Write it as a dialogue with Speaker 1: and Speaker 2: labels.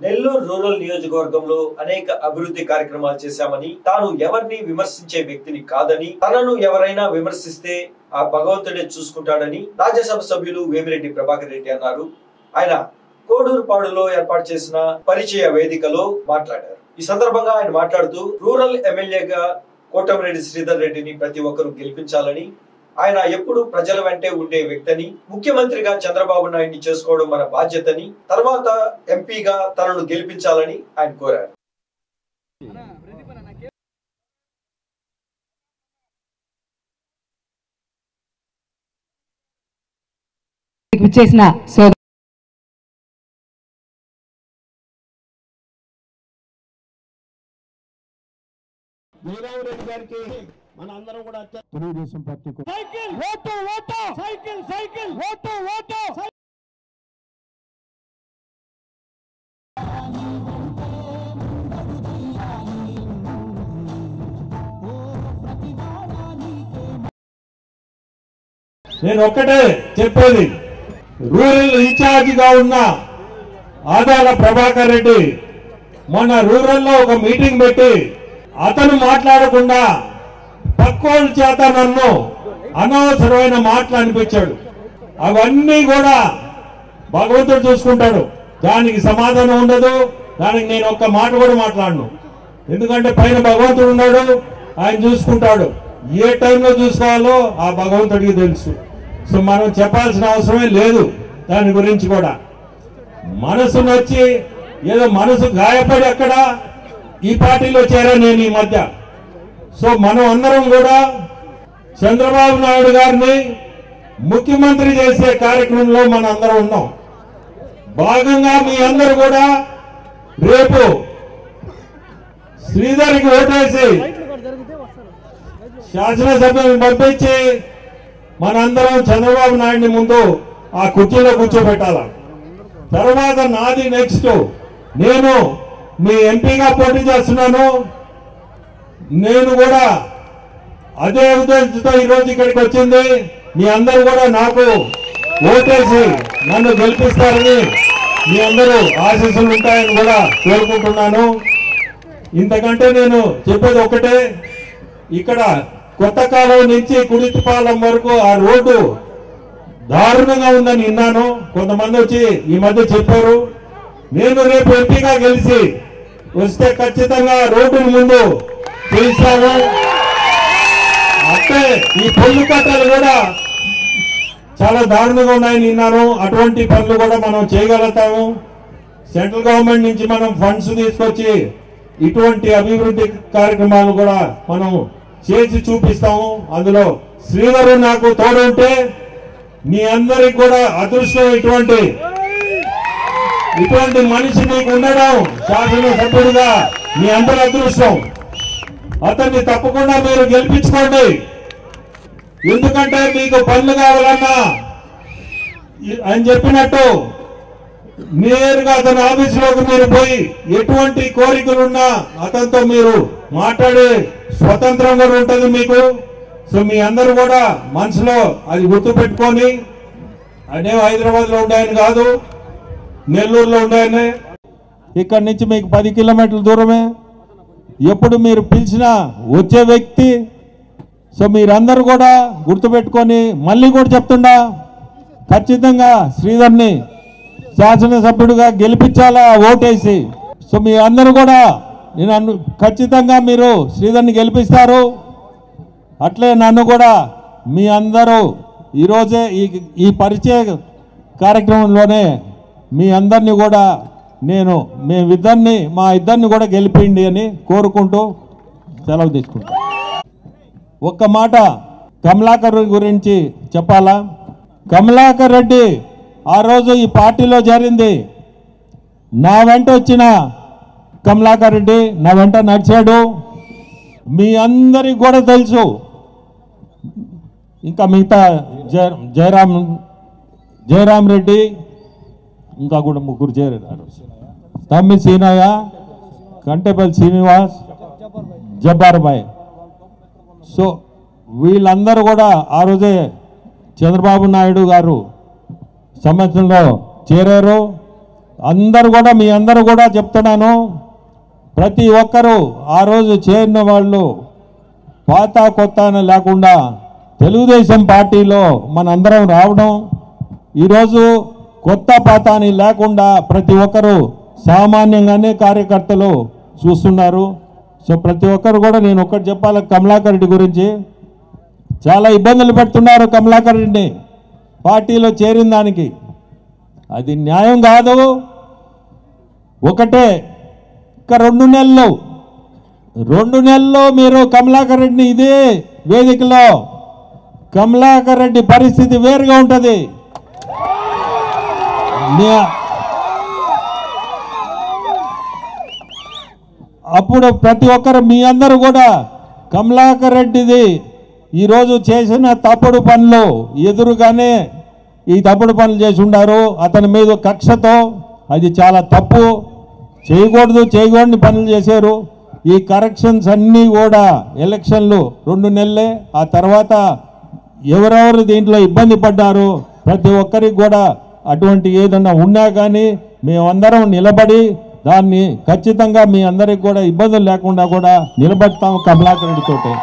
Speaker 1: Nellore rural నియోజకవర్గంలో అనేక అభివృద్ధి కార్యక్రమాలు చేశామని, తాను ఎవరిని విమర్శించే వ్యక్తిని కాదని, తనను ఎవరైనా విమర్శిస్తే ఆ భగవంతుడే చూసుకుంటాడని రాజ్యసభ సభ్యులు వేమిరెడ్డి ప్రభాకర్ రెడ్డి అన్నారు. ఆయన కోడూరుపాడులో ఏర్పాటు చేసిన పరిచయ వేదికలో మాట్లాడారు. ఈ సందర్భంగా ఆయన మాట్లాడుతూ రూరల్ ఎమ్మెల్యేగా కోటమిరెడ్డి శ్రీధర్ రెడ్డిని ప్రతి ఒక్కరూ గెలిపించాలని, ఆయన ఎప్పుడు ప్రజల వెంటే ఉండే వ్యక్తిని, ముఖ్యమంత్రిగా చంద్రబాబు నాయుడిని చేసుకోవడం మన బాధ్యతని, తర్వాత ఎంపీగా తనను గెలిపించాలని ఆయన కోరారు.
Speaker 2: రెడ్డి గారికి మన అందరం కూడా Telugu Desam party cycle vote vote cycle cycle vote vote నేను ఒక్కటే చెప్పేది, రూరల్ ఇన్ఛార్జిగా ఉన్న ఆదాల ప్రభాకర్ రెడ్డి మొన్న రూరల్లో ఒక మీటింగ్ పెట్టి అతను మాట్లాడకుండా పక్కోళ్ళ చేత నన్ను అనవసరమైన మాటలు అనిపించాడు. అవన్నీ కూడా భగవంతుడు చూసుకుంటాడు, దానికి సమాధానం ఉండదు. దానికి నేను ఒక్క మాట కూడా మాట్లాడను, ఎందుకంటే పైన భగవంతుడు ఉన్నాడు, ఆయన చూసుకుంటాడు. ఏ టైంలో చూసుకోవాలో ఆ భగవంతుడికి తెలుసు. సో మనం చెప్పాల్సిన అవసరమే లేదు. దాని గురించి కూడా మనసు నచ్చి ఏదో మనసు గాయపడి అక్కడ ఈ పార్టీలో చేరా నేను ఈ మధ్య. సో మనం అందరం కూడా చంద్రబాబు నాయుడు గారిని ముఖ్యమంత్రి చేసే కార్యక్రమంలో మన అందరం ఉన్నాం. భాగంగా మీ అందరూ కూడా రేపు శ్రీధర్కి ఓటేసి శాసనసభ్యులను పంపించి మనందరం చంద్రబాబు నాయుడిని ముందు ఆ కుర్చీలో కూర్చోబెట్టాల. తర్వాత నాది నెక్స్ట్, నేను మీ ఎంపీగా పోటీ చేస్తున్నాను. నేను కూడా అదే ఉద్దేశంతో ఈరోజు ఇక్కడికి వచ్చింది. మీ అందరూ కూడా నాకు ఓటేసి నన్ను గెలిపిస్తారని, మీ అందరూ ఆశీస్సులు ఉంటాయని కూడా కోరుకుంటున్నాను. ఇంతకంటే నేను చెప్పేది ఒకటే, ఇక్కడ కొత్త కాలం నుంచి కుడితిపాలెం వరకు ఆ రోడ్డు దారుణంగా ఉందని విన్నాను. కొంతమంది వచ్చి ఈ మధ్య చెప్పారు. నేను రేపు ఎంపీగా గెలిచి వస్తే ఖచ్చితంగా రోడ్డును ముందు చేయిస్తాను. అంటే ఈ పొల్లు కట్టలు కూడా చాలా దారుణంగా ఉన్నాయని విన్నాను. అటువంటి పనులు కూడా మనం చేయగలుగుతాము. సెంట్రల్ గవర్నమెంట్ నుంచి మనం ఫండ్స్ తీసుకొచ్చి ఇటువంటి అభివృద్ధి కార్యక్రమాలు కూడా మనం చేసి చూపిస్తాము. అందులో శ్రీధరు నాకు తోడుంటే మీ అందరికి కూడా అదృష్టం. ఇటువంటి మనిషి మీకు ఉండడం శాసనసభ్యుడిగా మీ అందరి అదృష్టం. అతన్ని తప్పకుండా మీరు గెలిపించుకోండి. ఎందుకంటే మీకు పనులు కావాలన్నా అని చెప్పినట్టు నేరుగా అతని ఆఫీసులోకి మీరు పోయి ఎటువంటి కోరికలున్నా అతనితో మీరు మాట్లాడే స్వతంత్రం కూడా ఉంటుంది మీకు. సో మీ అందరూ కూడా మనసులో అది గుర్తు పెట్టుకొని, అనే హైదరాబాద్లో ఉండాయని కాదు, నెల్లూరులో ఉండాయని. ఇక్కడి నుంచి మీకు 10 కిలోమీటర్ల దూరమే. ఎప్పుడు మీరు పిలిచినా వచ్చే వ్యక్తి. సో మీరందరూ కూడా గుర్తుపెట్టుకొని, మళ్ళీ కూడా చెప్తుండా, ఖచ్చితంగా శ్రీధర్ని శాసనసభ్యుడిగా గెలిపించాలా ఓటేసి. సో మీ అందరూ కూడా నేను ఖచ్చితంగా మీరు శ్రీధర్ని గెలిపిస్తారు. అట్లే నన్ను కూడా మీ అందరూ ఈరోజే ఈ పరిచయ కార్యక్రమంలోనే మీ అందరినీ కూడా మా ఇద్దరిని కూడా గెలిపిండి అని కోరుకుంటూ సెలవు తీసుకుంటాను. ఒక్క మాట కమలాకర్ గురించి చెప్పాలా. కమలాకర్ రెడ్డి ఆ రోజు ఈ పార్టీలో చేరింది. నా వెంట వచ్చిన కమలాకర్ రెడ్డి నా వెంట నడిచాడు. మీ అందరికి కూడా తెలుసు. ఇంకా మిగతా జయరాం రెడ్డి, ఇంకా కూడా ముగ్గురు చేరారు. తమ్మి సీనయ్య, కంటేపల్లి శ్రీనివాస్, జబ్బార్ భాయ్. సో వీళ్ళందరూ కూడా ఆ రోజే చంద్రబాబు నాయుడు గారు సమక్షంలో చేరారు. అందరూ కూడా మీ అందరూ కూడా చెప్తున్నాను, ప్రతి ఒక్కరూ ఆ రోజు చేరిన వాళ్ళు పాత కొత్త అని లేకుండా తెలుగుదేశం పార్టీలో మనందరం రావడం, ఈరోజు కొత్త పాత అని లేకుండా ప్రతి ఒక్కరూ సామాన్యంగానే కార్యకర్తలు చూస్తున్నారు. సో ప్రతి ఒక్కరు కూడా నేను ఒకటి చెప్పాలి, కమలాకర్ రెడ్డి గురించి చాలా ఇబ్బందులు పెడుతున్నారు. కమలాకర్ రెడ్డిని పార్టీలో చేరిన దానికి అది న్యాయం కాదు. ఒకటే ఇంకా 2 నెలల్లో మీరు కమలాకర్ రెడ్డిని ఇదే వేదికలో కమలాకర్ రెడ్డి పరిస్థితి వేరుగా ఉంటుంది. అప్పుడు ప్రతి ఒక్కరు మీ అందరూ కూడా కమలాకర్ రెడ్డిది ఈరోజు చేసిన తప్పుడు పనులు ఎదురుగానే ఈ తప్పుడు పనులు చేసి ఉండారు. అతని మీద కక్షతో అది చాలా తప్పు, చేయకూడని పనులు చేశారు. ఈ కరెక్షన్స్ అన్నీ కూడా ఎలక్షన్లు 2 నెలలే, ఆ తర్వాత ఎవరెవరు దీంట్లో ఇబ్బంది పడ్డారు ప్రతి ఒక్కరికి కూడా అటువంటి ఏదన్నా ఉన్నా కానీ మేమందరం నిలబడి దాన్ని ఖచ్చితంగా మీ అందరికి కూడా ఇబ్బందులు లేకుండా కూడా నిలబడతాం కమలాకర్ రెడ్డితోటి.